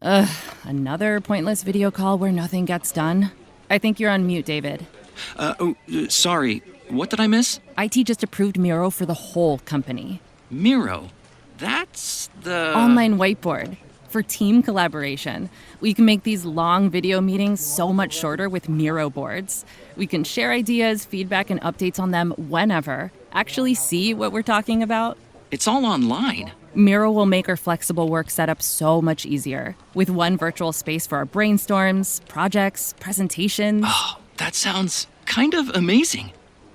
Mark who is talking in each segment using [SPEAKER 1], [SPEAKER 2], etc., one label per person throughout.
[SPEAKER 1] Ugh, another pointless video call where nothing gets done. I think you're on mute, David.
[SPEAKER 2] Sorry. What did I miss?
[SPEAKER 1] IT just approved Miro for the whole company.
[SPEAKER 2] Miro? That's the...
[SPEAKER 1] Online whiteboard. For team collaboration. We can make these long video meetings so much shorter with Miro boards. We can share ideas, feedback, and updates on them whenever. Actually see what we're talking about.
[SPEAKER 2] It's all online.
[SPEAKER 1] Miro will make our flexible work setup so much easier. With one virtual space for our brainstorms, projects, presentations.
[SPEAKER 2] Oh, that sounds kind of amazing.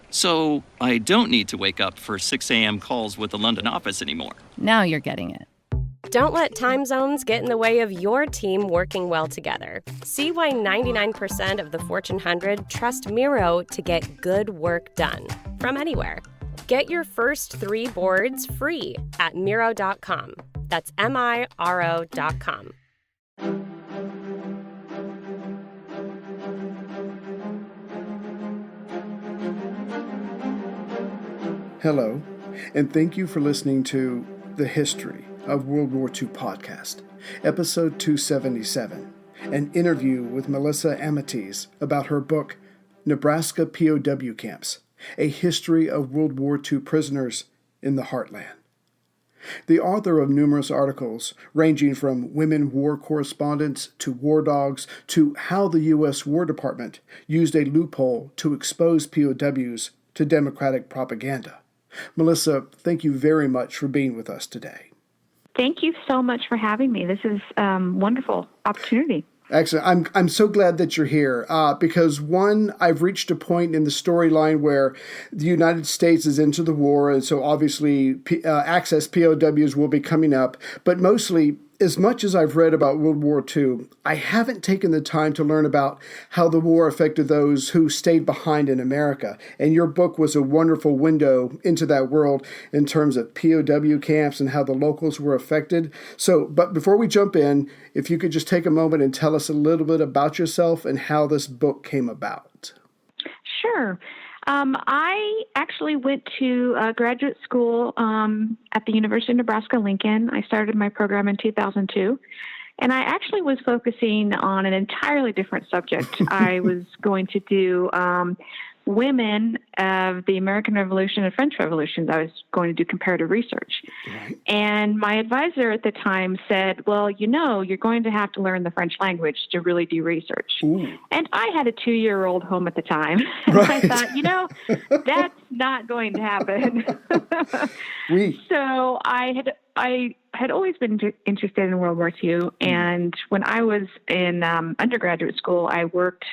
[SPEAKER 2] So I don't need to wake up for 6 a.m. calls with the London office anymore.
[SPEAKER 1] Now you're getting it.
[SPEAKER 3] Don't let time zones get in the way of your team working well together. See why 99% of the Fortune 100 trust Miro to get good work done from anywhere. Get your first 3 boards free at Miro.com. That's MIRO.com.
[SPEAKER 4] Hello, and thank you for listening to the History of World War II podcast, episode 277, an interview with Melissa Amateis about her book, Nebraska POW Camps, A History of World War II Prisoners in the Heartland. The author of numerous articles, ranging from women war correspondents to war dogs to how the U.S. War Department used a loophole to expose POWs to Democratic propaganda. Melissa, thank you very much for being with us today.
[SPEAKER 5] Thank you so much for having me. This is a wonderful opportunity.
[SPEAKER 4] Excellent. I'm so glad that you're here because, one, I've reached a point in the storyline where the United States is into the war, and so obviously access POWs will be coming up. But mostly, as much as I've read about World War II, I haven't taken the time to learn about how the war affected those who stayed behind in America. And your book was a wonderful window into that world in terms of POW camps and how the locals were affected. But before we jump in, if you could just take a moment and tell us a little bit about yourself and how this book came about.
[SPEAKER 5] Sure. I actually went to graduate school at the University of Nebraska-Lincoln. I started my program in 2002, and I actually was focusing on an entirely different subject. I was going to do women of the American Revolution and French Revolutions. I was going to do comparative research.
[SPEAKER 4] Right.
[SPEAKER 5] And my advisor at the time said, well, you're going to have to learn the French language to really do research.
[SPEAKER 4] Ooh.
[SPEAKER 5] And I had a 2-year-old home at the time. And
[SPEAKER 4] Right.
[SPEAKER 5] I thought, that's not going to happen.
[SPEAKER 4] Oui.
[SPEAKER 5] So I had always been interested in World War II. And when I was in undergraduate school, I worked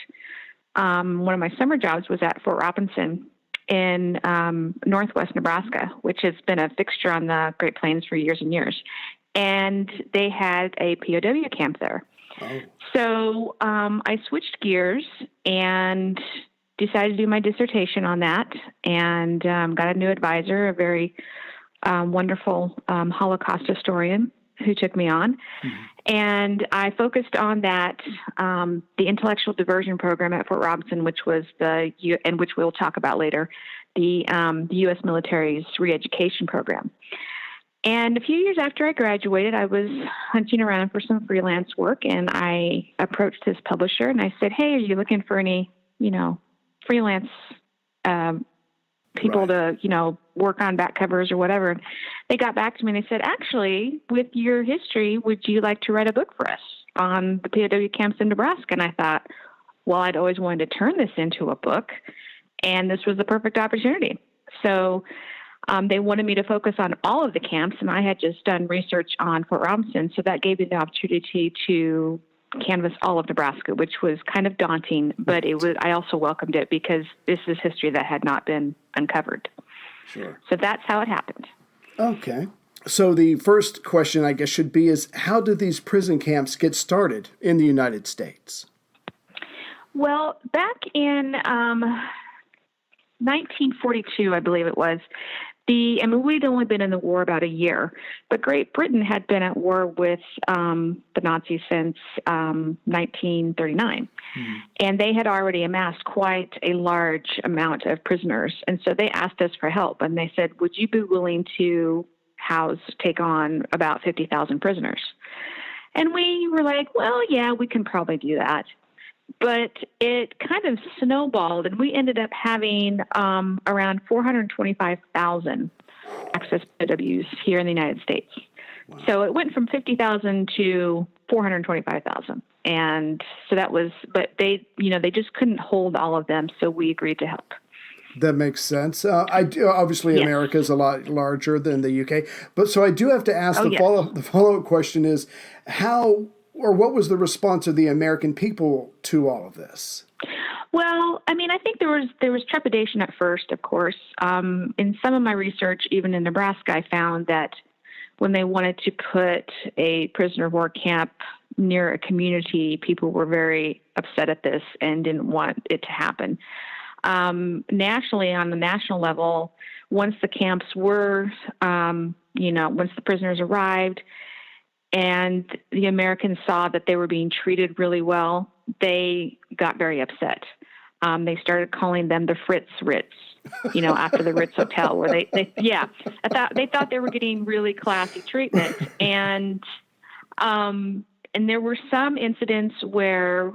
[SPEAKER 5] one of my summer jobs was at Fort Robinson in northwest Nebraska, which has been a fixture on the Great Plains for years and years. And they had a POW camp there.
[SPEAKER 4] Oh.
[SPEAKER 5] So I switched gears and decided to do my dissertation on that, and got a new advisor, a very wonderful Holocaust historian who took me on. Mm-hmm. And I focused on that, the intellectual diversion program at Fort Robinson, which was and which we'll talk about later, the U.S. military's re-education program. And a few years after I graduated, I was hunting around for some freelance work, and I approached this publisher and I said, hey, are you looking for any, freelance people
[SPEAKER 4] Right.
[SPEAKER 5] to, work on back covers or whatever? And they got back to me and they said, actually, with your history, would you like to write a book for us on the POW camps in Nebraska? And I thought, well, I'd always wanted to turn this into a book, and this was the perfect opportunity. So they wanted me to focus on all of the camps, and I had just done research on Fort Robinson, so that gave me the opportunity to canvass all of Nebraska, which was kind of daunting, but I also welcomed it because this is history that had not been uncovered.
[SPEAKER 4] Sure.
[SPEAKER 5] So that's how it happened.
[SPEAKER 4] Okay. So the first question, I guess, should be is how did these prison camps get started in the United States?
[SPEAKER 5] Well, back in 1942, I believe it was, we'd only been in the war about a year, but Great Britain had been at war with the Nazis since 1939. Mm-hmm. And they had already amassed quite a large amount of prisoners. And so they asked us for help, and they said, would you be willing to take on about 50,000 prisoners? And we were like, well, yeah, we can probably do that. But it kind of snowballed, and we ended up having around 425,000 access POWs here in the United States. Wow. So it went from 50,000 to 425,000. And so that was, but they just couldn't hold all of them, so we agreed to help.
[SPEAKER 4] That makes sense. Obviously, yes. America is a lot larger than the UK, but so I do have to ask the follow-up question is how or what was the response of the American people to all of this?
[SPEAKER 5] Well, I mean, I think there was trepidation at first, of course. In some of my research, even in Nebraska, I found that when they wanted to put a prisoner of war camp near a community, people were very upset at this and didn't want it to happen. Nationally, on the national level, once the camps were, once the prisoners arrived and the Americans saw that they were being treated really well, they got very upset. They started calling them the Fritz Ritz, after the Ritz Hotel, where they thought they were getting really classy treatment. And there were some incidents where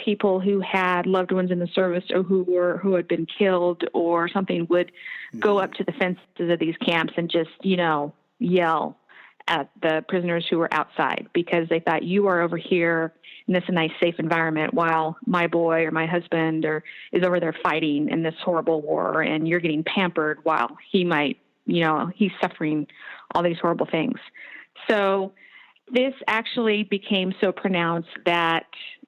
[SPEAKER 5] people who had loved ones in the service or who had been killed or something would go up to the fences of these camps and just, yell at the prisoners who were outside because they thought you are over here in this nice, safe environment while my boy or my husband is over there fighting in this horrible war and you're getting pampered while he might, he's suffering all these horrible things. So this actually became so pronounced that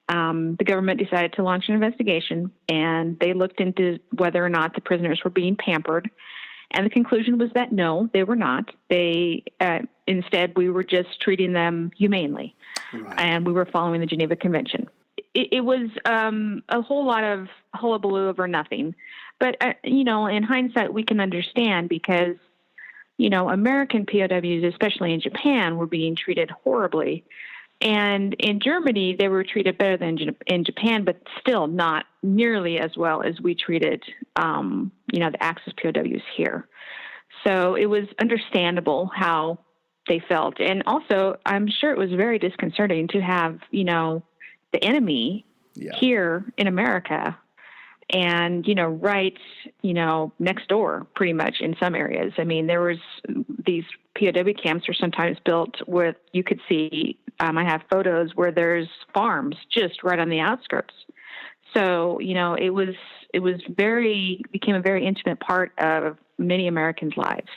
[SPEAKER 5] the government decided to launch an investigation, and they looked into whether or not the prisoners were being pampered. And the conclusion was that no, they were not. Instead, we were just treating them humanely, right. And we were following the Geneva Convention. It was a whole lot of hullabaloo over nothing. But, in hindsight, we can understand because American POWs, especially in Japan, were being treated horribly. And in Germany, they were treated better than in Japan, but still not nearly as well as we treated, the Axis POWs here. So it was understandable how they felt. And also, I'm sure it was very disconcerting to have, the enemy here in America and, right, next door pretty much in some areas. I mean, there was these POW camps are sometimes built where you could see, I have photos where there's farms just right on the outskirts. So, it became a very intimate part of many Americans' lives.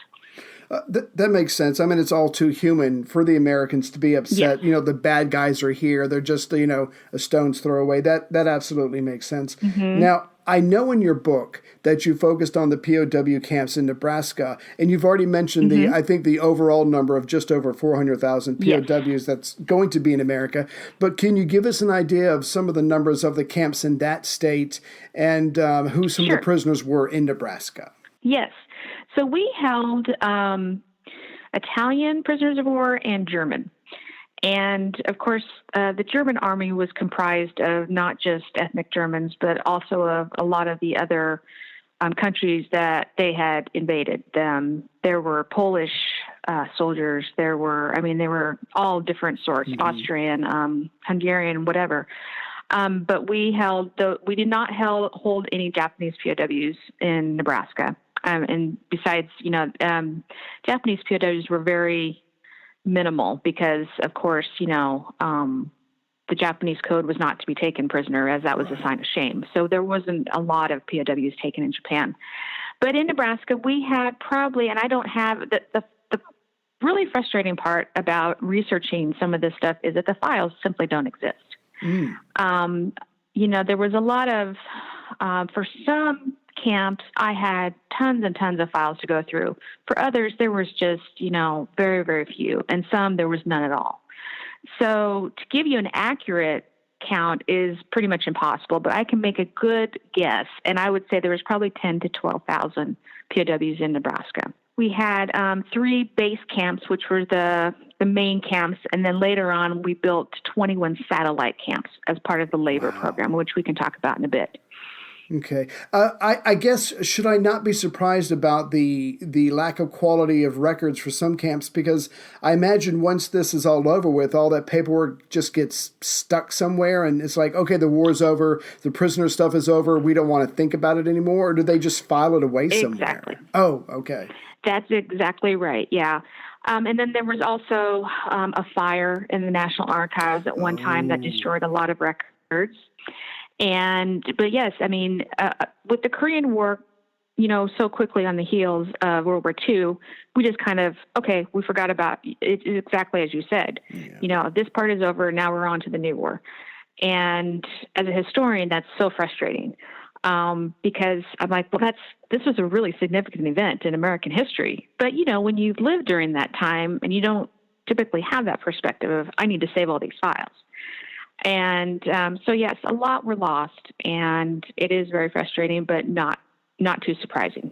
[SPEAKER 4] That makes sense. I mean, it's all too human for the Americans to be upset. Yes. The bad guys are here. They're just, a stone's throw away. That absolutely makes sense. Mm-hmm. Now, I know in your book that you focused on the POW camps in Nebraska, and you've already mentioned the overall number of just over 400,000 POWs yes. that's going to be in America. But can you give us an idea of some of the numbers of the camps in that state and who some of the prisoners were in Nebraska?
[SPEAKER 5] Yes. So we held Italian prisoners of war and German. And, of course, the German army was comprised of not just ethnic Germans, but also of a lot of the other countries that they had invaded. There were Polish soldiers. They were all different sorts, mm-hmm. Austrian, Hungarian, whatever. But we did not hold any Japanese POWs in Nebraska. And besides, Japanese POWs were very minimal because, of course, the Japanese code was not to be taken prisoner as that was a sign of shame. So there wasn't a lot of POWs taken in Japan. But in Nebraska, we had probably, and I don't have, the really frustrating part about researching some of this stuff is that the files simply don't exist. Mm. There was a lot of, for some camps, I had tons and tons of files to go through. For others, there was just, very, very few. And some, there was none at all. So to give you an accurate count is pretty much impossible, but I can make a good guess. And I would say there was probably 10 to 12,000 POWs in Nebraska. We had 3 base camps, which were the main camps. And then later on, we built 21 satellite camps as part of the labor program, which we can talk about in a bit.
[SPEAKER 4] Okay. I guess, should I not be surprised about the lack of quality of records for some camps? Because I imagine once this is all over with, all that paperwork just gets stuck somewhere and it's like, okay, the war's over, the prisoner stuff is over, we don't want to think about it anymore, or do they just file it away somewhere?
[SPEAKER 5] Exactly.
[SPEAKER 4] Oh, okay.
[SPEAKER 5] That's exactly right. Yeah. And then there was also a fire in the National Archives at one time that destroyed a lot of records. But yes, I mean, with the Korean War, so quickly on the heels of World War II, we just kind of, we forgot about it. Exactly as you said. Yeah. This part is over. Now we're on to the new war. And as a historian, that's so frustrating. Because I'm like, well, this was a really significant event in American history. But, when you've lived during that time and you don't typically have that perspective of, I need to save all these files. And so, yes, a lot were lost, and it is very frustrating, but not too surprising.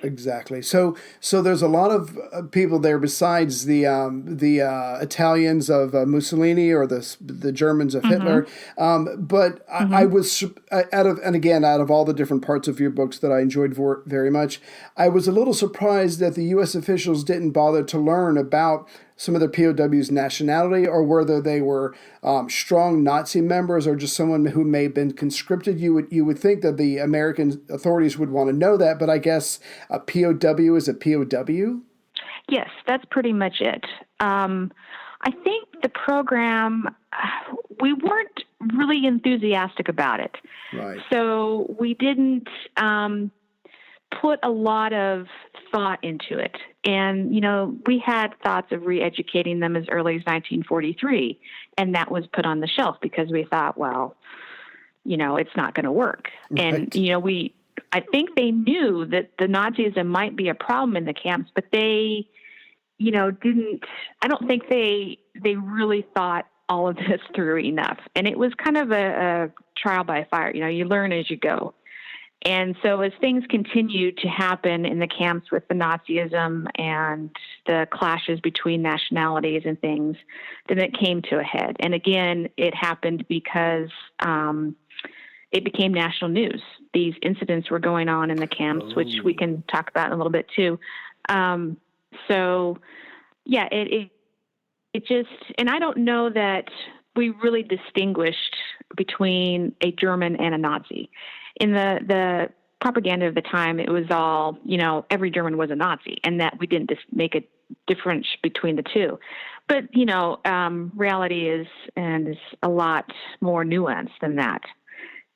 [SPEAKER 4] Exactly. So there's a lot of people there besides the Italians of Mussolini or the Germans of Hitler. But I was out of all the different parts of your books that I enjoyed very much, I was a little surprised that the U.S. officials didn't bother to learn about some of their POWs' nationality, or whether they were strong Nazi members or just someone who may have been conscripted. You would think that the American authorities would want to know that, but I guess a POW is a POW?
[SPEAKER 5] Yes, that's pretty much it. I think the program, we weren't really enthusiastic about it.
[SPEAKER 4] Right.
[SPEAKER 5] So we didn't put a lot of thought into it. And, we had thoughts of re-educating them as early as 1943, and that was put on the shelf because we thought, well, it's not going to work. Right. And, I think they knew that the Nazism might be a problem in the camps, but they, I don't think they really thought all of this through enough. And it was kind of a trial by fire. You learn as you go. And so as things continued to happen in the camps with the Nazism and the clashes between nationalities and things, then it came to a head. And again, it happened because it became national news. These incidents were going on in the camps, which we can talk about in a little bit too. So yeah, it just, and I don't know that we really distinguished between a German and a Nazi. In the propaganda of the time, it was all, every German was a Nazi, and that we didn't just make a difference between the two. But, reality is a lot more nuanced than that.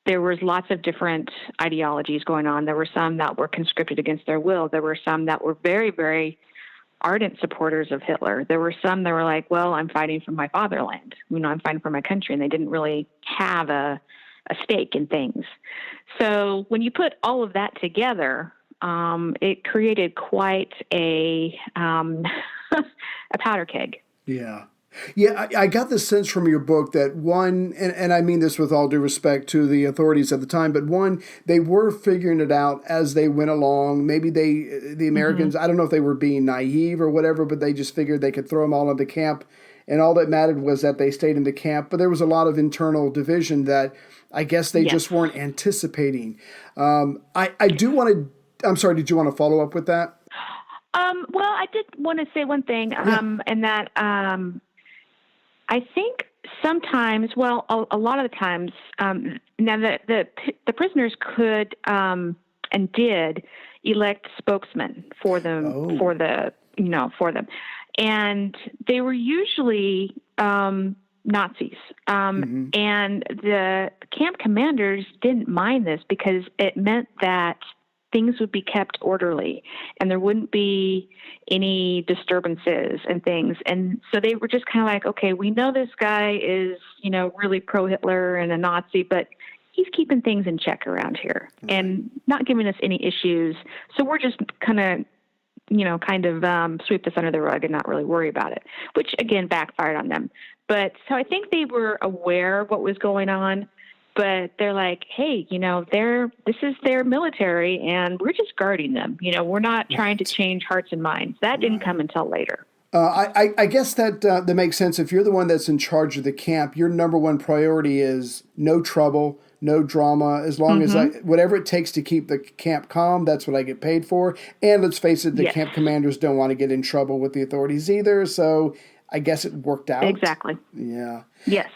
[SPEAKER 5] There was lots of different ideologies going on. There were some that were conscripted against their will. There were some that were very, very ardent supporters of Hitler. There were some that were like, well, I'm fighting for my fatherland. I'm fighting for my country. And they didn't really have a stake in things. So when you put all of that together, it created quite a powder keg.
[SPEAKER 4] Yeah. Yeah, I got the sense from your book that one, and I mean this with all due respect to the authorities at the time, but one, they were figuring it out as they went along. Maybe the Americans, I don't know if they were being naive or whatever, but they just figured they could throw them all into camp, and all that mattered was that they stayed in the camp. But there was a lot of internal division that I guess they just weren't anticipating. I do want to, I'm sorry, did you want to follow up with that?
[SPEAKER 5] Well, I did want to say one thing, and that I think sometimes, well, a lot of the times, now the prisoners could and did elect spokesmen for them, for them, and they were usually Nazis, and the camp commanders didn't mind this because it meant that things would be kept orderly and there wouldn't be any disturbances and things. And so they were just kind of like, okay, we know this guy is, really pro-Hitler and a Nazi, but he's keeping things in check around here and not giving us any issues. So we're just kind of sweep this under the rug and not really worry about it, which again backfired on them. But so I think they were aware of what was going on, but they're like, hey, this is their military and we're just guarding them. We're not trying to change hearts and minds. That didn't come until later.
[SPEAKER 4] I guess that makes sense. If you're the one that's in charge of the camp, your number one priority is no trouble, no drama. As long as whatever it takes to keep the camp calm, that's what I get paid for. And let's face it, the
[SPEAKER 5] Yes.
[SPEAKER 4] camp commanders don't want to get in trouble with the authorities either. So I guess it worked out.
[SPEAKER 5] Exactly.
[SPEAKER 4] Yeah.
[SPEAKER 5] Yes.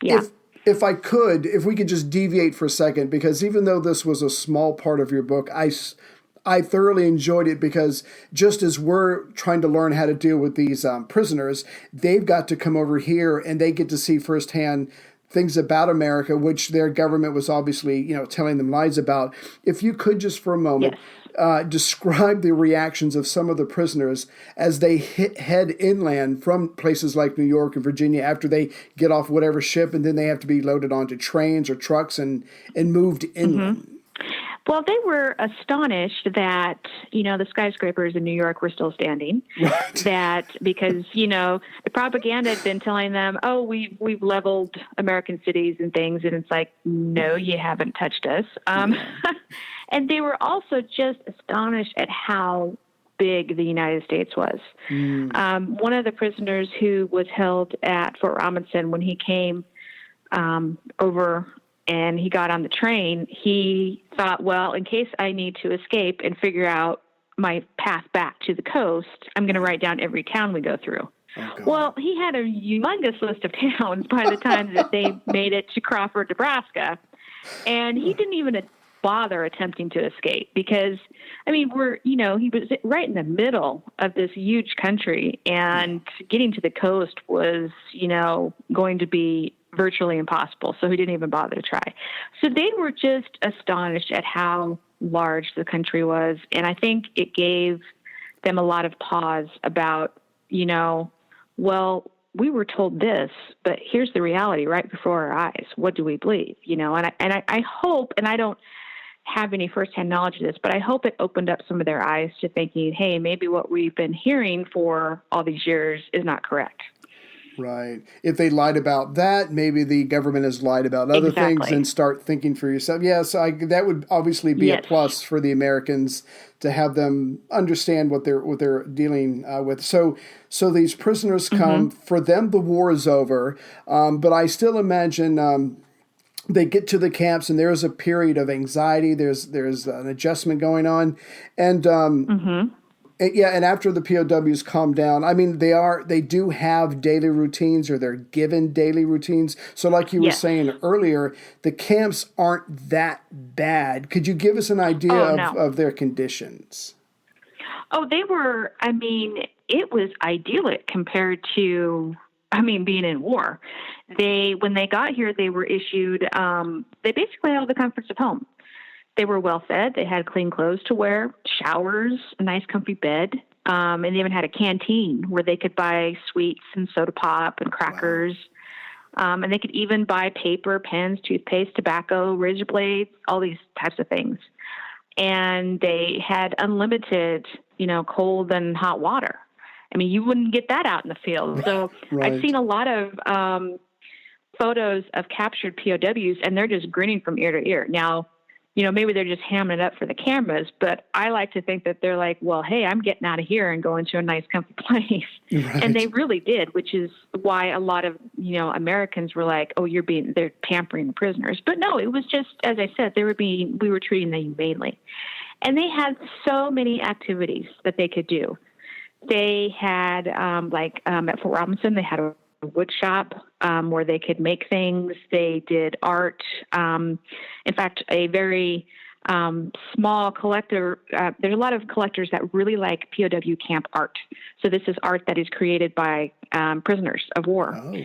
[SPEAKER 5] Yeah.
[SPEAKER 4] If we could just deviate for a second, because even though this was a small part of your book, I thoroughly enjoyed it because just as we're trying to learn how to deal with these prisoners, they've got to come over here and they get to see firsthand things about America, which their government was obviously, telling them lies about. If you could just for a moment describe the reactions of some of the prisoners as they head inland from places like New York and Virginia after they get off whatever ship, and then they have to be loaded onto trains or trucks and moved inland.
[SPEAKER 5] Well, they were astonished that, the skyscrapers in New York were still standing.
[SPEAKER 4] Right.
[SPEAKER 5] That because, the propaganda had been telling them, oh, we've leveled American cities and things. And it's like, no, you haven't touched us. And they were also just astonished at how big the United States was. One of the prisoners who was held at Fort Robinson, when he came over and he got on the train, he thought, well, in case I need to escape and figure out my path back to the coast, I'm going to write down every town we go through.
[SPEAKER 4] Oh,
[SPEAKER 5] well, he had a humongous list of towns by the time that they made it to Crawford, Nebraska. And he didn't even bother attempting to escape because, he was right in the middle of this huge country, and getting to the coast was, going to be virtually impossible. So he didn't even bother to try. So they were just astonished at how large the country was. And I think it gave them a lot of pause about, well, we were told this, but here's the reality right before our eyes. What do we believe? And I hope, and I don't have any firsthand knowledge of this, but I hope it opened up some of their eyes to thinking, hey, maybe what we've been hearing for all these years is not correct.
[SPEAKER 4] Right. If they lied about that, maybe the government has lied about other things, and start thinking for yourself. Yes, that would obviously be a plus for the Americans to have them understand what they're dealing with. So these prisoners come. For them, the war is over, but I still imagine they get to the camps and there's a period of anxiety. There's an adjustment going on, and and after the POWs calm down, they do have daily routines, or they're given daily routines. So like you were saying earlier, the camps aren't that bad. Could you give us an idea of their conditions?
[SPEAKER 5] Oh, they were, it was idyllic compared to, being in war. When they got here, they were issued, they basically had all the comforts of home. They were well fed. They had clean clothes to wear, showers, a nice comfy bed. And they even had a canteen where they could buy sweets and soda pop and crackers. Wow. And they could even buy paper, pens, toothpaste, tobacco, razor blades, all these types of things. And they had unlimited, cold and hot water. You wouldn't get that out in the field. So I've seen a lot of photos of captured POWs, and they're just grinning from ear to ear. Now, maybe they're just hamming it up for the cameras, but I like to think that they're like, well, hey, I'm getting out of here and going to a nice, comfy place. Right. And they really did, which is why a lot of, Americans were like, oh, they're pampering the prisoners. But no, it was just, as I said, we were treating them humanely. And they had so many activities that they could do. They had, at Fort Robinson, they had a wood shop where they could make things. They did art. In fact, a very small collector, there's a lot of collectors that really like POW camp art. So this is art that is created by prisoners of war. Oh.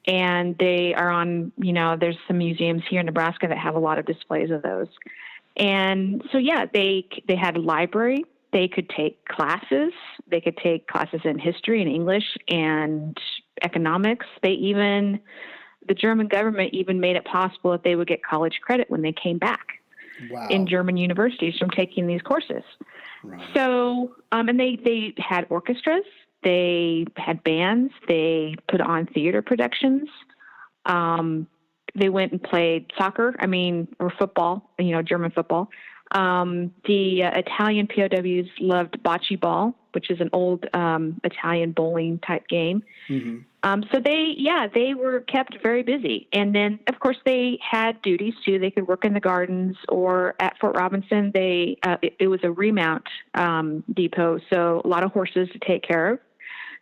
[SPEAKER 5] And they are on, there's some museums here in Nebraska that have a lot of displays of those. And so, they had a library. They could take classes. They could take classes in history and English and economics. The German government even made it possible that they would get college credit when they came back in German universities from taking these courses. Right. So, and they had orchestras. They had bands. They put on theater productions. They went and played soccer, or football, German football. The Italian POWs loved bocce ball. which is an old Italian bowling type game.
[SPEAKER 4] Mm-hmm.
[SPEAKER 5] So they were kept very busy. And then, of course, they had duties too. They could work in the gardens, or at Fort Robinson, it was a remount depot, so a lot of horses to take care of.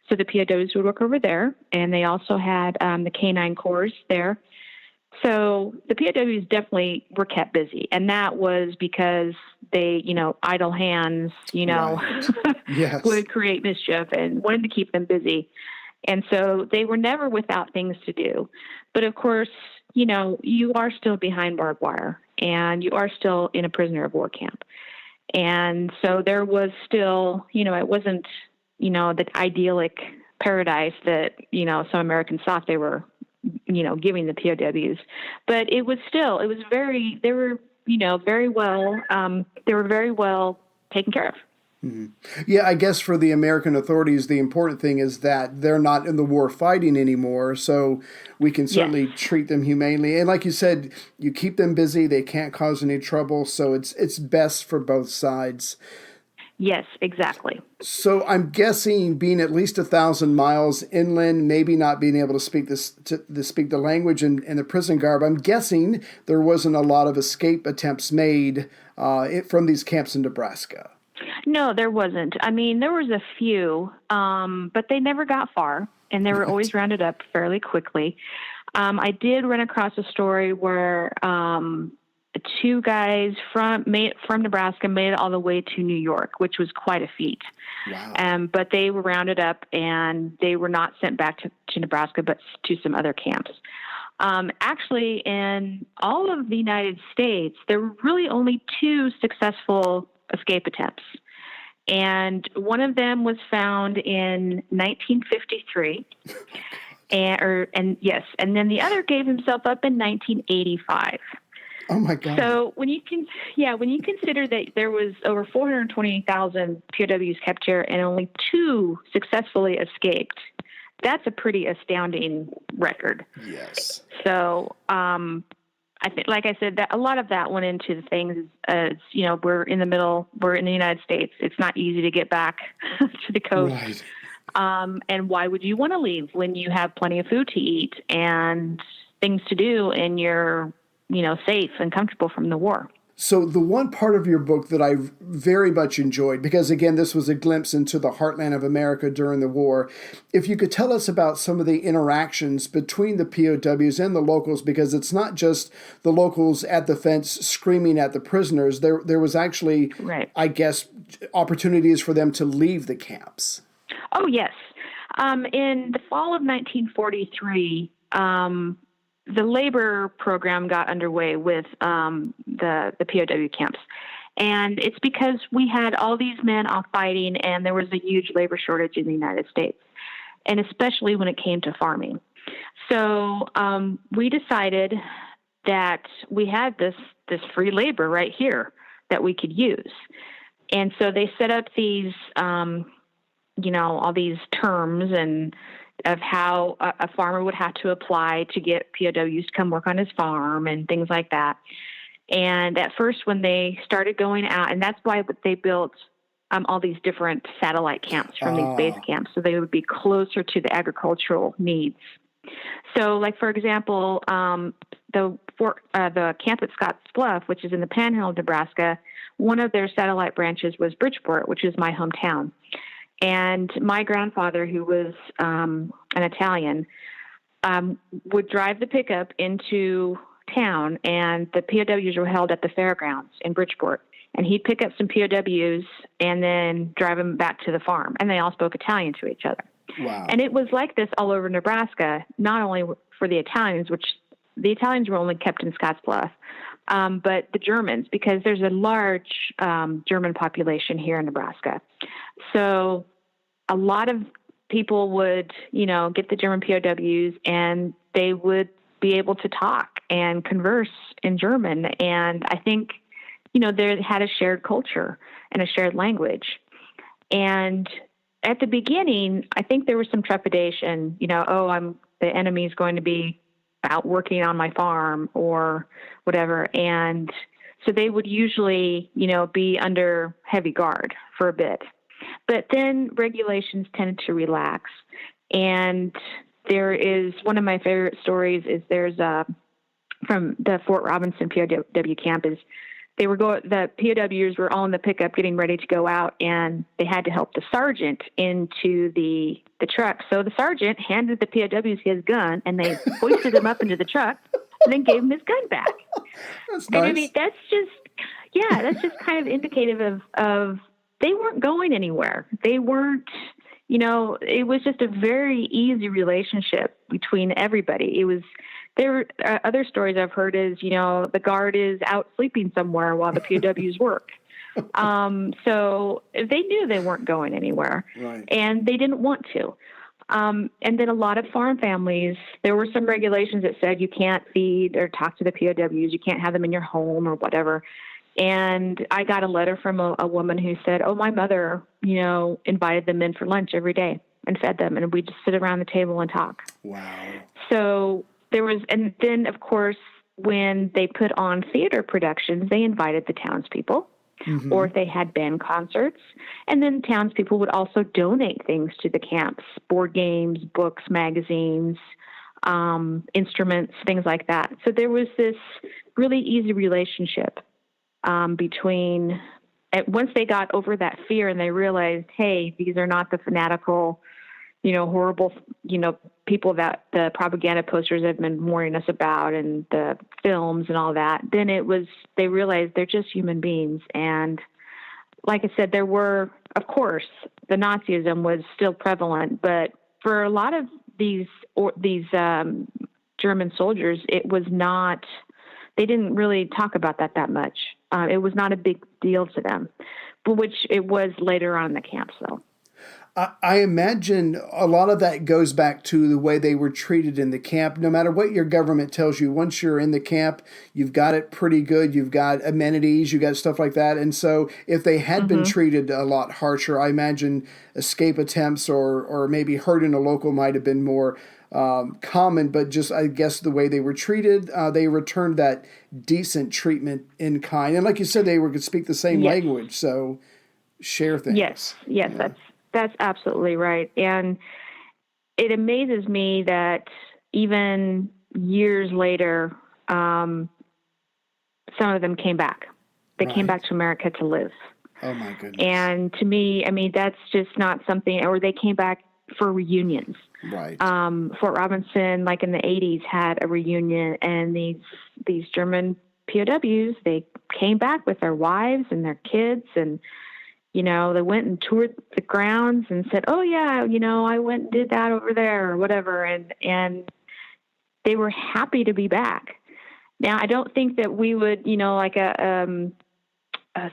[SPEAKER 5] So the POWs would work over there, and they also had the Canine Corps there. So the POWs definitely were kept busy, and that was because they, idle hands,
[SPEAKER 4] Right. Yes.
[SPEAKER 5] would create mischief and wanted to keep them busy. And so they were never without things to do. But of course, you are still behind barbed wire, and you are still in a prisoner of war camp. And so there was still, it wasn't, the idyllic paradise that, some Americans thought they were, giving the POWs. But they were very well taken care of.
[SPEAKER 4] Mm-hmm. Yeah, I guess for the American authorities, the important thing is that they're not in the war fighting anymore, so we can certainly treat them humanely. And like you said, you keep them busy, they can't cause any trouble, so it's best for both sides.
[SPEAKER 5] Yes, exactly.
[SPEAKER 4] So I'm guessing being at least 1,000 miles inland, maybe not being able to speak the language and the prison garb, I'm guessing there wasn't a lot of escape attempts made from these camps in Nebraska.
[SPEAKER 5] No, there wasn't. I mean, there was a few, but they never got far, and they were always rounded up fairly quickly. I did run across a story where two guys from Nebraska made it all the way to New York, which was quite a feat.
[SPEAKER 4] Wow.
[SPEAKER 5] But they were rounded up, and they were not sent back to Nebraska, but to some other camps. Actually, in all of the United States, there were really only 2 successful escape attempts. And one of them was found in 1953. And then the other gave himself up in 1985.
[SPEAKER 4] Oh my God.
[SPEAKER 5] So when you consider that there was over 428,000 POWs kept here and only 2 successfully escaped, that's a pretty astounding record.
[SPEAKER 4] Yes.
[SPEAKER 5] So, I think, like I said, that a lot of that went into the things as, we're in the United States. It's not easy to get back to the coast.
[SPEAKER 4] Right.
[SPEAKER 5] And why would you want to leave when you have plenty of food to eat and things to do, and you're, safe and comfortable from the war?
[SPEAKER 4] So the one part of your book that I very much enjoyed, because again, this was a glimpse into the heartland of America during the war, if you could tell us about some of the interactions between the POWs and the locals, because it's not just the locals at the fence screaming at the prisoners. There was actually,
[SPEAKER 5] right,
[SPEAKER 4] I guess, opportunities for them to leave the camps.
[SPEAKER 5] Oh, yes. In the fall of 1943, the labor program got underway with the POW camps. And it's because we had all these men off fighting, and there was a huge labor shortage in the United States, and especially when it came to farming. So we decided that we had this free labor right here that we could use. And so they set up these, all these terms and of how a farmer would have to apply to get POWs to come work on his farm and things like that. And at first, when they started going out, and that's why they built all these different satellite camps from these base camps, so they would be closer to the agricultural needs. So, like, for example, the camp at Scottsbluff, which is in the Panhandle of Nebraska, one of their satellite branches was Bridgeport, which is my hometown. And my grandfather, who was an Italian, would drive the pickup into town, and the POWs were held at the fairgrounds in Bridgeport. And he'd pick up some POWs and then drive them back to the farm. And they all spoke Italian to each other.
[SPEAKER 4] Wow.
[SPEAKER 5] And it was like this all over Nebraska, not only for the Italians, which the Italians were only kept in Scottsbluff, but the Germans, because there's a large German population here in Nebraska. So a lot of people would, get the German POWs, and they would be able to talk and converse in German. And I think, they had a shared culture and a shared language. And at the beginning, I think there was some trepidation, the enemy's going to be out working on my farm or whatever. And so they would usually, be under heavy guard for a bit. But then regulations tended to relax. And there is one of my favorite stories is there's from the Fort Robinson POW camp is the POWs were all in the pickup getting ready to go out, and they had to help the sergeant into the truck. So the sergeant handed the POWs his gun, and they hoisted him up into the truck and then gave him his gun back.
[SPEAKER 4] That's
[SPEAKER 5] And
[SPEAKER 4] nice.
[SPEAKER 5] I mean, that's just kind of indicative of they weren't going anywhere. They weren't, it was just a very easy relationship between everybody. There other stories I've heard is, the guard is out sleeping somewhere while the POWs work. So they knew they weren't going anywhere,
[SPEAKER 4] Right.
[SPEAKER 5] and they didn't want to. And then a lot of farm families, there were some regulations that said you can't feed or talk to the POWs. You can't have them in your home or whatever. And I got a letter from a woman who said, my mother, invited them in for lunch every day and fed them. And we'd just sit around the table and talk.
[SPEAKER 4] Wow.
[SPEAKER 5] So and then of course, when they put on theater productions, they invited the townspeople. Mm-hmm. Or if they had band concerts. And then townspeople would also donate things to the camps, board games, books, magazines, instruments, things like that. So there was this really easy relationship between, once they got over that fear and they realized, hey, these are not the fanatical, horrible, people that the propaganda posters have been warning us about and the films and all that, then they realized they're just human beings. And like I said, there were, of course, the Nazism was still prevalent, but for a lot of these German soldiers, it was not, they didn't really talk about that much. It was not a big deal to them, but which it was later on in the camps though.
[SPEAKER 4] I imagine a lot of that goes back to the way they were treated in the camp. No matter what your government tells you, once you're in the camp, you've got it pretty good. You've got amenities, you've got stuff like that. And so if they had been treated a lot harsher, I imagine escape attempts or maybe hurting a local might have been more common. But just, I guess, the way they were treated, they returned that decent treatment in kind. And like you said, they could speak the same language, so share things.
[SPEAKER 5] Yes, yeah. That's absolutely right. And it amazes me that even years later, some of them came back. They came back to America to live.
[SPEAKER 4] Oh, my goodness. And
[SPEAKER 5] to me, I mean, that's just not something, or they came back for reunions.
[SPEAKER 4] Right.
[SPEAKER 5] Fort Robinson, like in the 80s, had a reunion, and these German POWs, they came back with their wives and their kids, and they went and toured the grounds and said, oh, yeah, I went and did that over there or whatever. And they were happy to be back. Now, I don't think that we would, like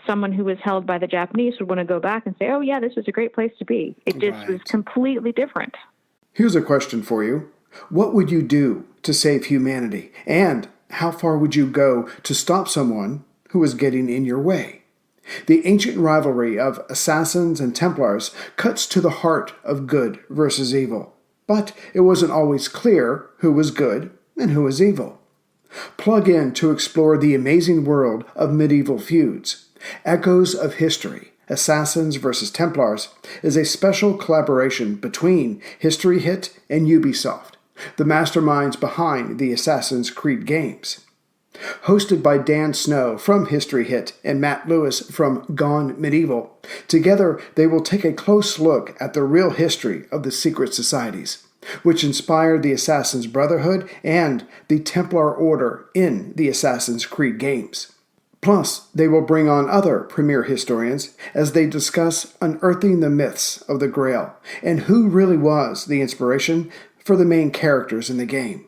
[SPEAKER 5] someone who was held by the Japanese would want to go back and say, oh, yeah, this was a great place to be. It just was completely different.
[SPEAKER 4] Here's a question for you. What would you do to save humanity? And how far would you go to stop someone who is getting in your way? The ancient rivalry of assassins and Templars cuts to the heart of good versus evil, but it wasn't always clear who was good and who was evil. Plug in to explore the amazing world of medieval feuds. Echoes of History, Assassins versus Templars is a special collaboration between History Hit and Ubisoft, the masterminds behind the Assassin's Creed games. Hosted by Dan Snow from History Hit and Matt Lewis from Gone Medieval, together they will take a close look at the real history of the secret societies, which inspired the Assassin's Brotherhood and the Templar Order in the Assassin's Creed games. Plus, they will bring on other premier historians as they discuss unearthing the myths of the Grail and who really was the inspiration for the main characters in the game.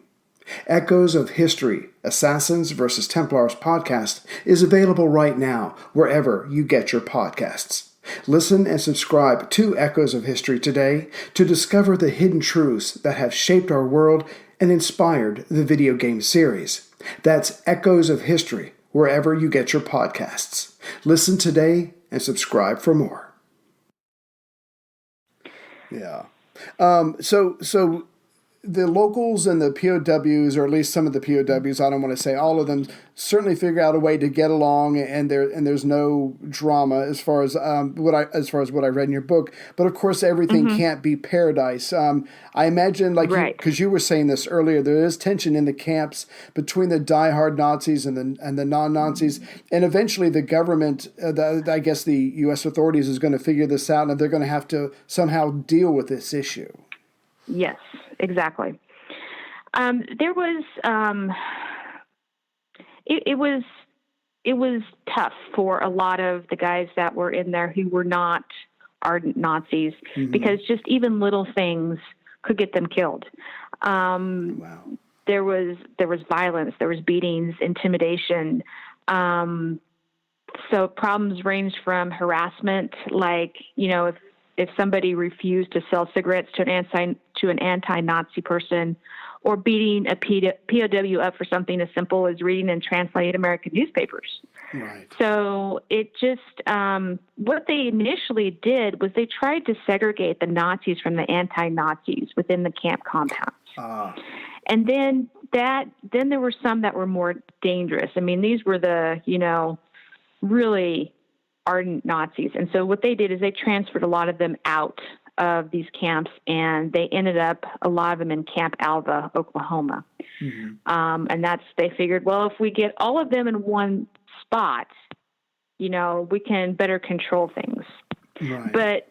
[SPEAKER 4] Echoes of History, Assassins vs. Templars podcast is available right now wherever you get your podcasts. Listen and subscribe to Echoes of History today to discover the hidden truths that have shaped our world and inspired the video game series. That's Echoes of History wherever you get your podcasts. Listen today and subscribe for more. Yeah. So the locals and the POWs, or at least some of the POWs, I don't want to say all of them, certainly figure out a way to get along, and there's no drama as far as what I read in your book. But of course, everything can't be paradise. I imagine,
[SPEAKER 5] Right.
[SPEAKER 4] because you were saying this earlier, there is tension in the camps between the diehard Nazis and the non-Nazis, and eventually the government, I guess the U.S. authorities, is going to figure this out, and they're going to have to somehow deal with this issue.
[SPEAKER 5] Yes, exactly. There was it was tough for a lot of the guys that were in there who were not ardent Nazis, because just even little things could get them killed.
[SPEAKER 4] Wow.
[SPEAKER 5] There was violence, there was beatings, intimidation. So problems ranged from harassment, like, if somebody refused to sell cigarettes to an anti-Nazi person, or beating a POW up for something as simple as reading and translating American newspapers.
[SPEAKER 4] Right.
[SPEAKER 5] So it just, what they initially did was they tried to segregate the Nazis from the anti-Nazis within the camp compounds. And then there were some that were more dangerous. I mean, these were the, really ardent Nazis. And so what they did is they transferred a lot of them out of these camps, and they ended up, a lot of them, in Camp Alva, Oklahoma. And they figured, well, if we get all of them in one spot, we can better control things.
[SPEAKER 4] Right.
[SPEAKER 5] But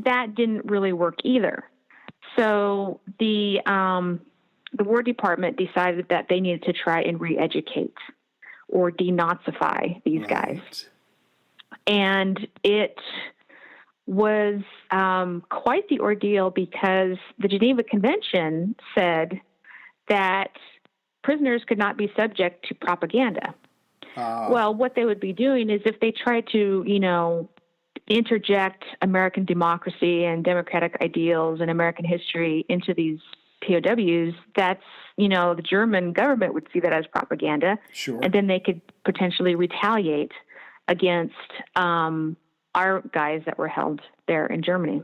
[SPEAKER 5] that didn't really work either. So the War Department decided that they needed to try and re-educate or denazify these guys. And it was quite the ordeal, because the Geneva Convention said that prisoners could not be subject to propaganda. Well, what they would be doing is, if they tried to, interject American democracy and democratic ideals and American history into these POWs, that's, the German government would see that as propaganda.
[SPEAKER 4] Sure.
[SPEAKER 5] And then they could potentially retaliate against our guys that were held there in Germany.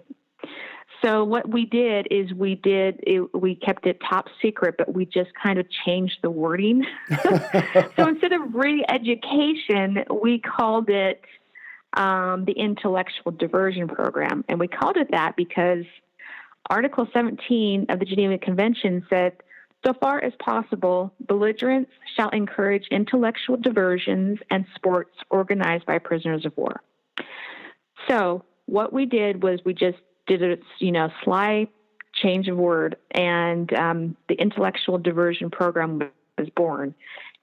[SPEAKER 5] So what we did is we kept it top secret, but we just kind of changed the wording. So instead of re-education, we called it the Intellectual Diversion Program. And we called it that because Article 17 of the Geneva Convention said, so far as possible, belligerents shall encourage intellectual diversions and sports organized by prisoners of war. So what we did was we just did a sly change of word, and the Intellectual Diversion Program was born.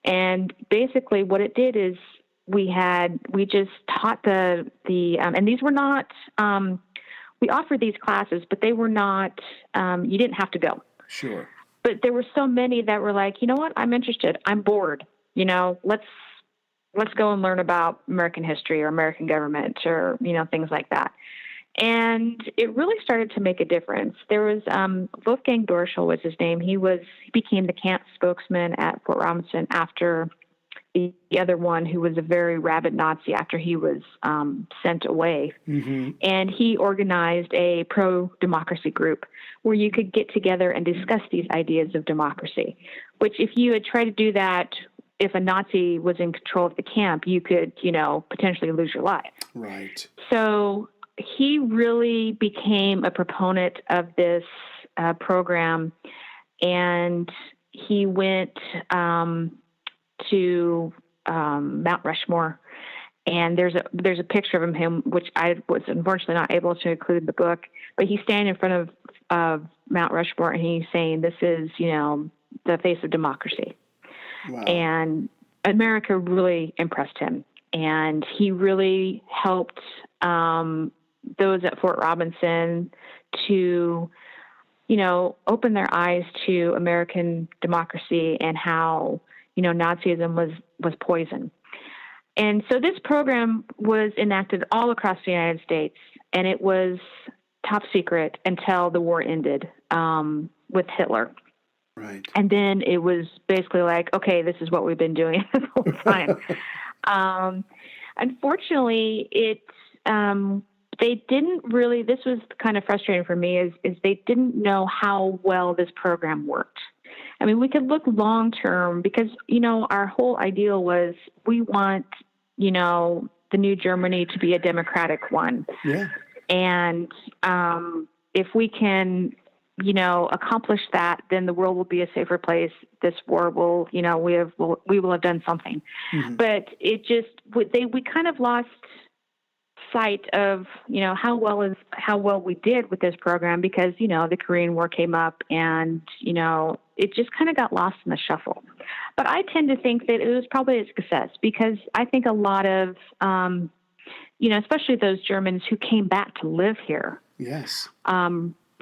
[SPEAKER 5] And basically what it did is we just taught and these were not, we offered these classes, but they were not, you didn't have to go.
[SPEAKER 4] Sure.
[SPEAKER 5] But there were so many that were like, you know what, I'm interested. I'm bored. Let's go and learn about American history or American government or, things like that. And it really started to make a difference. There was Wolfgang Dorschel was his name. He became the camp spokesman at Fort Robinson after the other one, who was a very rabid Nazi, after he was sent away. And he organized a pro-democracy group where you could get together and discuss these ideas of democracy, which, if you had tried to do that, if a Nazi was in control of the camp, you could, potentially lose your life.
[SPEAKER 4] Right.
[SPEAKER 5] So he really became a proponent of this program, and he went to Mount Rushmore, and there's a picture of him, which I was unfortunately not able to include in the book, but he's standing in front of Mount Rushmore, and he's saying, this is, the face of democracy.
[SPEAKER 4] Wow.
[SPEAKER 5] And America really impressed him, and he really helped those at Fort Robinson to, open their eyes to American democracy and how, Nazism was poison. And so this program was enacted all across the United States, and it was top secret until the war ended with Hitler.
[SPEAKER 4] Right.
[SPEAKER 5] And then it was basically like, okay, this is what we've been doing this whole time. Unfortunately, they didn't really, this was kind of frustrating for me, is they didn't know how well this program worked. I mean, we could look long term because, our whole ideal was we want, the new Germany to be a democratic one.
[SPEAKER 4] Yeah.
[SPEAKER 5] And if we can, accomplish that, then the world will be a safer place. This war will, we will have done something. Mm-hmm. But it just, we kind of lost sight of, how well we did with this program because, the Korean War came up and, it just kind of got lost in the shuffle. But I tend to think that it was probably a success because I think a lot of, especially those Germans who came back to live here.
[SPEAKER 4] Yes.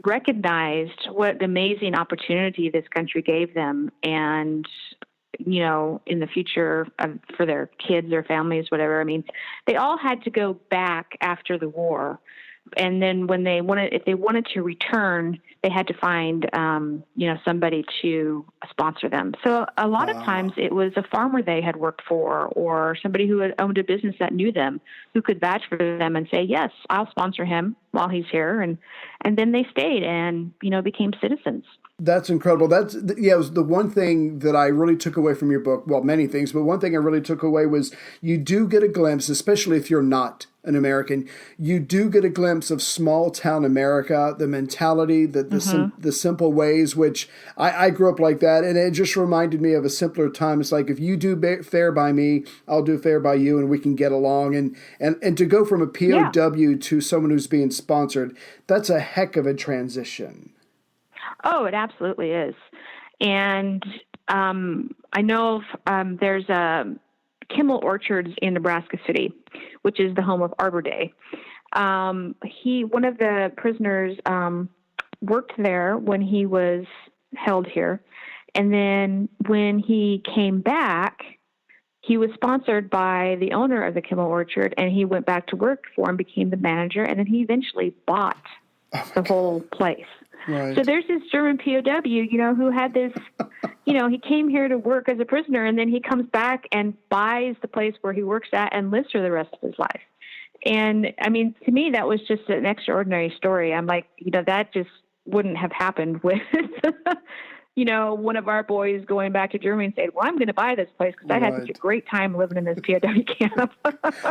[SPEAKER 5] Recognized what an amazing opportunity this country gave them and, in the future for their kids or families, whatever. I mean, they all had to go back after the war. And then if they wanted to return, they had to find, somebody to sponsor them. So a lot of times it was a farmer they had worked for or somebody who had owned a business that knew them, who could vouch for them and say, yes, I'll sponsor him while he's here. And then they stayed and, became citizens.
[SPEAKER 4] That's incredible. It was the one thing that I really took away from your book. Well, many things, but one thing I really took away was you do get a glimpse, especially if you're not an American, you do get a glimpse of small town America, the mentality, the simple ways, which I grew up like that. And it just reminded me of a simpler time. It's like, if you do fair by me, I'll do fair by you, and we can get along. And to go from a POW to someone who's being sponsored, that's a heck of a transition.
[SPEAKER 5] Oh, it absolutely is. And I know there's Kimmel Orchards in Nebraska City, which is the home of Arbor Day. One of the prisoners worked there when he was held here. And then when he came back, he was sponsored by the owner of the Kimmel Orchard, and he went back to work for him, became the manager, and then he eventually bought the whole place.
[SPEAKER 4] Right.
[SPEAKER 5] So there's this German POW, who had this, he came here to work as a prisoner, and then he comes back and buys the place where he works at and lives for the rest of his life. And I mean, to me, that was just an extraordinary story. I'm like, that just wouldn't have happened with, one of our boys going back to Germany and saying, well, I'm going to buy this place because I had such a great time living in this POW camp.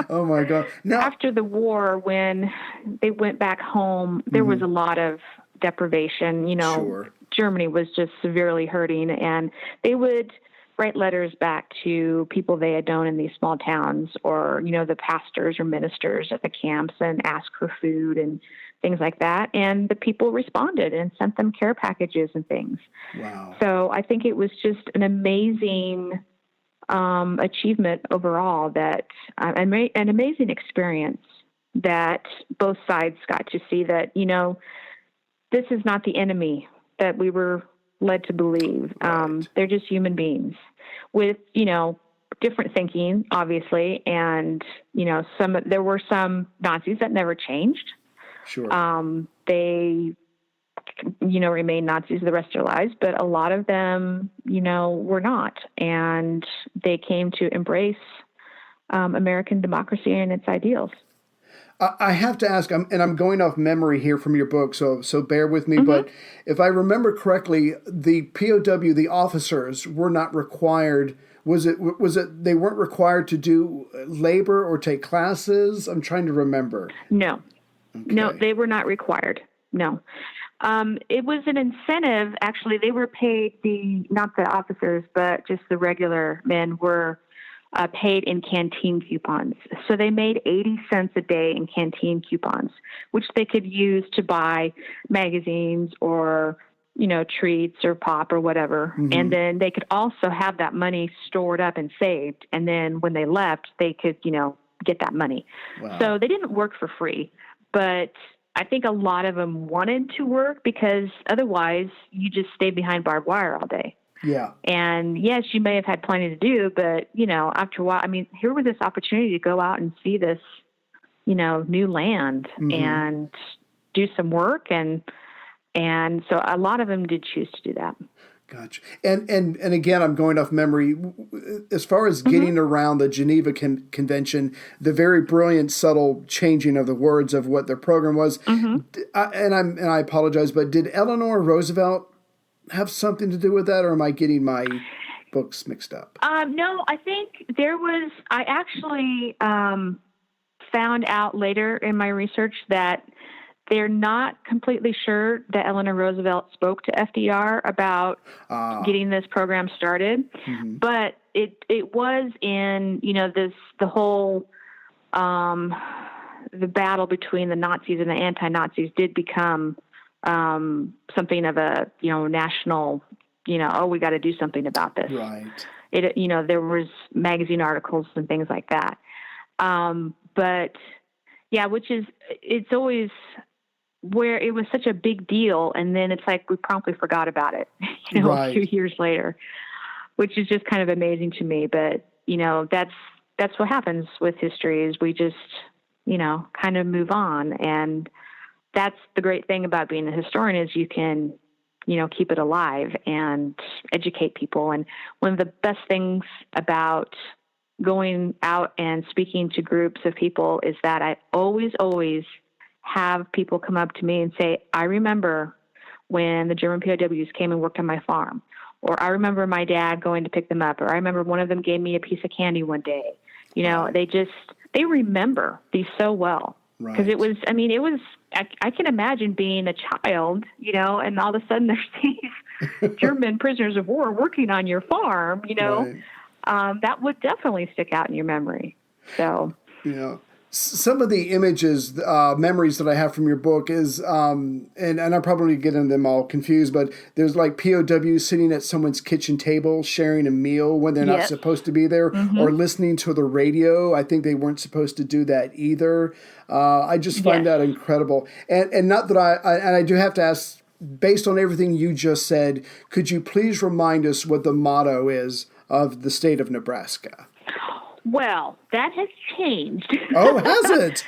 [SPEAKER 4] Oh my God. Now,
[SPEAKER 5] after the war, when they went back home, there was a lot of deprivation.
[SPEAKER 4] Sure.
[SPEAKER 5] Germany was just severely hurting, and they would write letters back to people they had known in these small towns or, the pastors or ministers at the camps and ask for food and things like that. And the people responded and sent them care packages and things.
[SPEAKER 4] Wow.
[SPEAKER 5] So I think it was just an amazing achievement overall, that an amazing experience that both sides got to see that, this is not the enemy that we were led to believe.
[SPEAKER 4] Right.
[SPEAKER 5] They're just human beings with, different thinking, obviously. And, there were some Nazis that never changed.
[SPEAKER 4] Sure.
[SPEAKER 5] They, remained Nazis the rest of their lives, but a lot of them, were not. And they came to embrace American democracy and its ideals.
[SPEAKER 4] I have to ask, and I'm going off memory here from your book, so bear with me, but if I remember correctly, the POW, the officers, were not required. Was it they weren't required to do labor or take classes? I'm trying to remember.
[SPEAKER 5] No.
[SPEAKER 4] Okay.
[SPEAKER 5] No, they were not required. No. It was an incentive. Actually, they were paid, not the officers, but just the regular men were paid in canteen coupons. So they made 80 cents a day in canteen coupons, which they could use to buy magazines or, treats or pop or whatever. Mm-hmm. And then they could also have that money stored up and saved. And then when they left, they could, get that money. Wow. So they didn't work for free, but I think a lot of them wanted to work because otherwise you just stay behind barbed wire all day.
[SPEAKER 4] Yeah.
[SPEAKER 5] And yes, you may have had plenty to do, but, after a while, here was this opportunity to go out and see this, new land and do some work. And so a lot of them did choose to do that.
[SPEAKER 4] Gotcha. And again, I'm going off memory. as far as getting around the Geneva Convention, the very brilliant, subtle changing of the words of what their program was, and I apologize, but did Eleanor Roosevelt have something to do with that, or am I getting my books mixed up?
[SPEAKER 5] No, I think I actually found out later in my research that they're not completely sure that Eleanor Roosevelt spoke to FDR about getting this program started, but it was in, the whole, the battle between the Nazis and the anti-Nazis did become something of a, national, we got to do something about this.
[SPEAKER 4] Right.
[SPEAKER 5] There was magazine articles and things like that. But yeah, it's always where it was such a big deal. And then it's like, we promptly forgot about it, a few years later, which is just kind of amazing to me. But, that's what happens with history is we just, kind of move on. And that's the great thing about being a historian is you can, keep it alive and educate people. And one of the best things about going out and speaking to groups of people is that I always have people come up to me and say, I remember when the German POWs came and worked on my farm, or I remember my dad going to pick them up, or I remember one of them gave me a piece of candy one day. They remember these so well. Because it was, I can imagine being a child, and all of a sudden there's these German prisoners of war working on your farm, that would definitely stick out in your memory. So,
[SPEAKER 4] some of the images, memories that I have from your book is, and I'm probably getting them all confused, but there's like POWs sitting at someone's kitchen table sharing a meal when they're not supposed to be there, or listening to the radio. I think they weren't supposed to do that either. I just find that incredible. And not that I do have to ask, based on everything you just said, could you please remind us what the motto is of the state of Nebraska?
[SPEAKER 5] Well, that has changed.
[SPEAKER 4] Oh, has it?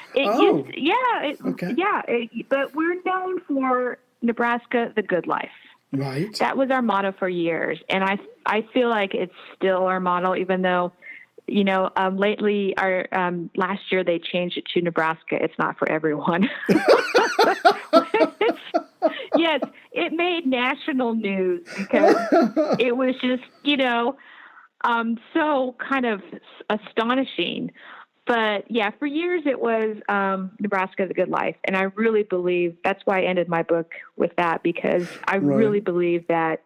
[SPEAKER 5] But we're known for Nebraska, the good life.
[SPEAKER 4] Right.
[SPEAKER 5] That was our motto for years. And I feel like it's still our motto, even though, lately, last year they changed it to Nebraska. It's not for everyone. Yes, it made national news because it was just, so kind of astonishing. But yeah, for years it was Nebraska, the good life. And I really believe that's why I ended my book with that, because I really believe that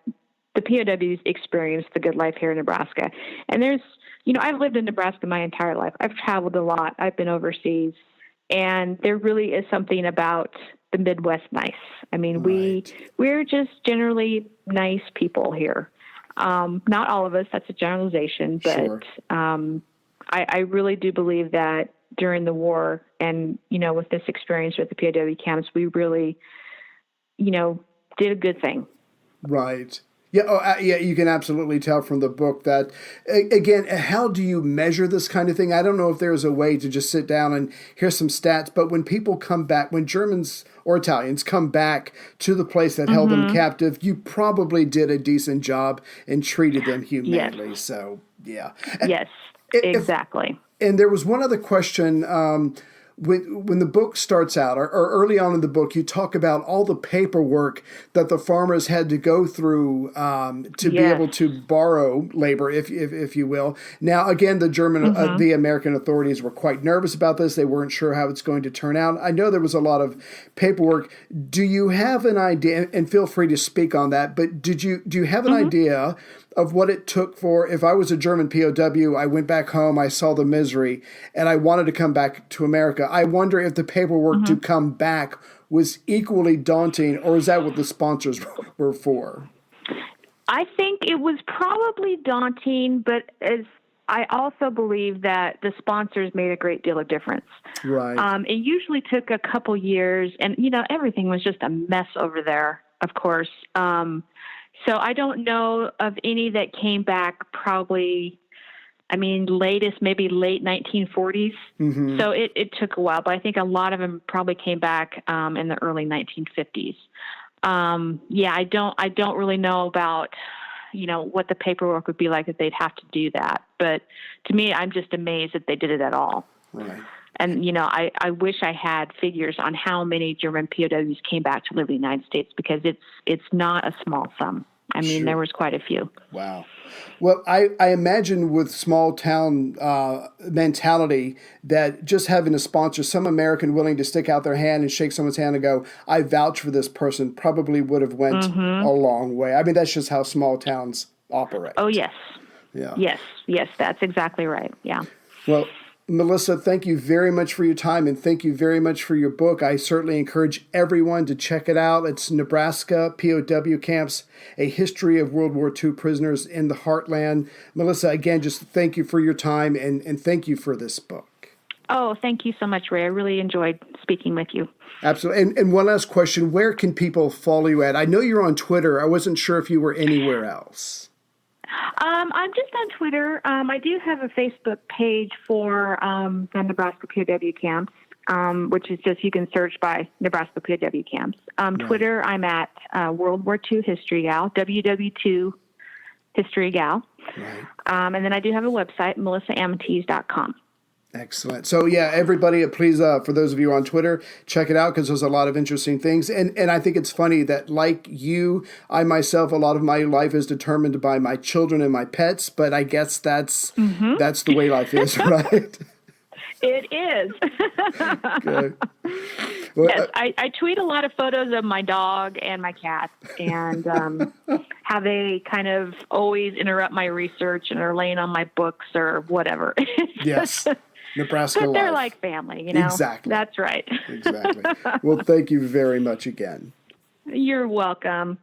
[SPEAKER 5] the POWs experienced the good life here in Nebraska. And there's, I've lived in Nebraska my entire life. I've traveled a lot. I've been overseas. And there really is something about the Midwest nice. We're just generally nice people here. Not all of us, that's a generalization, but I really do believe that during the war and, with this experience with the POW camps, we really, did a good thing.
[SPEAKER 4] Right. Yeah, you can absolutely tell from the book that, again, how do you measure this kind of thing? I don't know if there's a way to just sit down and hear some stats, but when people come back, when Germans or Italians come back to the place that held them captive, you probably did a decent job and treated them humanely. Yes. So, yeah.
[SPEAKER 5] Yes, exactly.
[SPEAKER 4] And there was one other question. When the book starts out, or early on in the book, you talk about all the paperwork that the farmers had to go through to be able to borrow labor, if you will. Now, again, the American authorities were quite nervous about this. They weren't sure how it's going to turn out. I know there was a lot of paperwork. Do you have an idea, and feel free to speak on that, but do you have an idea of what it took for, if I was a German POW, I went back home, I saw the misery, and I wanted to come back to America. I wonder if the paperwork to come back was equally daunting, or is that what the sponsors were for?
[SPEAKER 5] I think it was probably daunting, but I also believe that the sponsors made a great deal of difference.
[SPEAKER 4] Right.
[SPEAKER 5] It usually took a couple years, and, everything was just a mess over there, of course. So I don't know of any that came back probably, latest, maybe late 1940s. So it took a while, but I think a lot of them probably came back in the early 1950s. I don't really know about, what the paperwork would be like if they'd have to do that. But to me, I'm just amazed that they did it at all.
[SPEAKER 4] Right.
[SPEAKER 5] And, I wish I had figures on how many German POWs came back to live in the United States, because it's not a small sum. I mean,
[SPEAKER 4] Sure.
[SPEAKER 5] there was quite a few.
[SPEAKER 4] Wow. Well, I imagine with small town mentality that just having a sponsor, some American willing to stick out their hand and shake someone's hand and go, I vouch for this person, probably would have went a long way. I mean, that's just how small towns operate.
[SPEAKER 5] Oh, yes.
[SPEAKER 4] Yeah.
[SPEAKER 5] Yes, that's exactly right. Yeah.
[SPEAKER 4] Well, Melissa, thank you very much for your time, and thank you very much for your book. I certainly encourage everyone to check it out. It's Nebraska POW Camps, A History of World War II Prisoners in the Heartland. Melissa, again, just thank you for your time, and thank you for this book.
[SPEAKER 5] Oh, thank you so much, Ray. I really enjoyed speaking with you.
[SPEAKER 4] Absolutely. And one last question, where can people follow you at? I know you're on Twitter. I wasn't sure if you were anywhere else.
[SPEAKER 5] I'm just on Twitter. I do have a Facebook page for the Nebraska POW Camps, which is just, you can search by Nebraska POW Camps. Twitter, I'm at World War II History Gal, WW2 History Gal.
[SPEAKER 4] Right.
[SPEAKER 5] And then I do have a website, melissaameteis.com.
[SPEAKER 4] Excellent. So yeah, everybody, please, for those of you on Twitter, check it out, because there's a lot of interesting things. And I think it's funny that, like you, I myself, a lot of my life is determined by my children and my pets, but I guess that's the way life is, right?
[SPEAKER 5] It is.
[SPEAKER 4] Okay. Well,
[SPEAKER 5] yes, I tweet a lot of photos of my dog and my cat, and how they kind of always interrupt my research and are laying on my books or whatever.
[SPEAKER 4] Yes. Nebraska
[SPEAKER 5] But they're
[SPEAKER 4] life.
[SPEAKER 5] like family, you know?
[SPEAKER 4] Exactly.
[SPEAKER 5] That's right.
[SPEAKER 4] Exactly. Well, thank you very much again.
[SPEAKER 5] You're welcome.